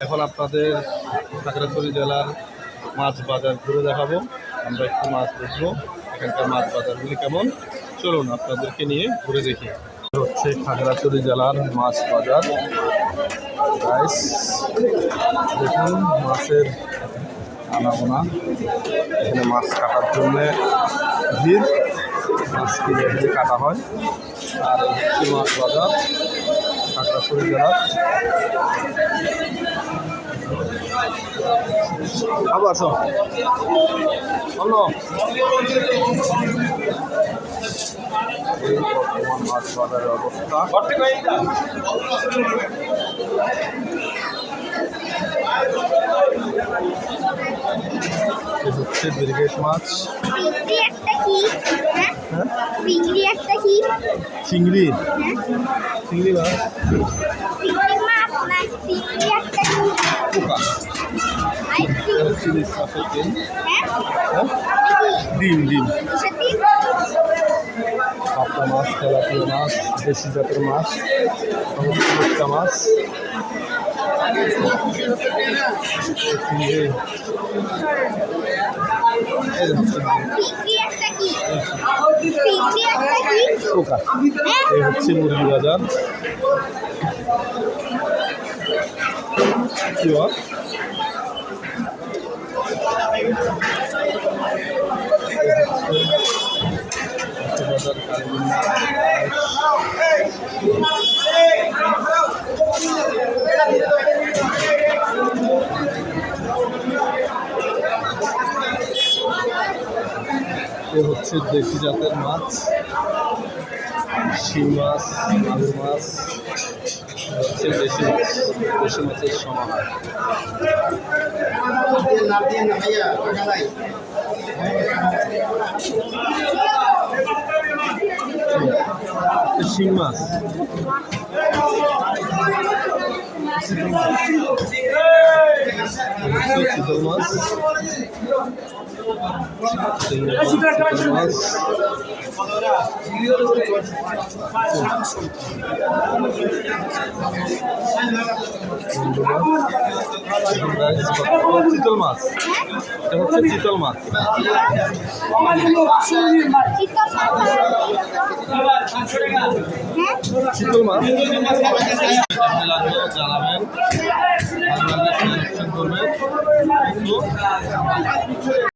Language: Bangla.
এখন আপনাদের খাগড়াছড়ি জেলার মাছ বাজার ঘুরে দেখাবো। আমরা একটু মাছ দেখবো, এখানকার মাছ বাজারগুলি কেমন। চলুন আপনাদেরকে নিয়ে ঘুরে দেখি। হচ্ছে খাগড়াছড়ি জেলার মাছ বাজার। গাইস দেখুন মাছের আনাগোনা, এখানে মাছ কাটার জন্য ভিড়, মাছ কিনে কাটা হয়। আর হচ্ছে মাছ বাজার খাগড়াছড়ি জেলার। আবার আসো অন্য এই বর্তমান মাছ বাজারের অবস্থা। হচ্ছে ব্রিগেড মাছ, চিংড়ি চিংড়ি মাছ, পোকা, চিংড়ি মাছের ডিম, ডিম, পাবদা মাছ, তেলাপিয়া মাছ, দেশি জাতের মাছ, সমস্ত মাছ, পোকা। এই হচ্ছে মুরগি বাজার। কি হয় বাজার এ হচ্ছে দেশি জাতের মাছ, শিং মাছ, মাগুর মাছ, হচ্ছে দেশি মাছ, দেশি মাছের সমাহার। শিং মাছ, চিতল মাছ, চিতল মাছ, চিতল মাছ, এটা হচ্ছে চিতল মাছ। চিতল মাছ জানাবেন, করবেন।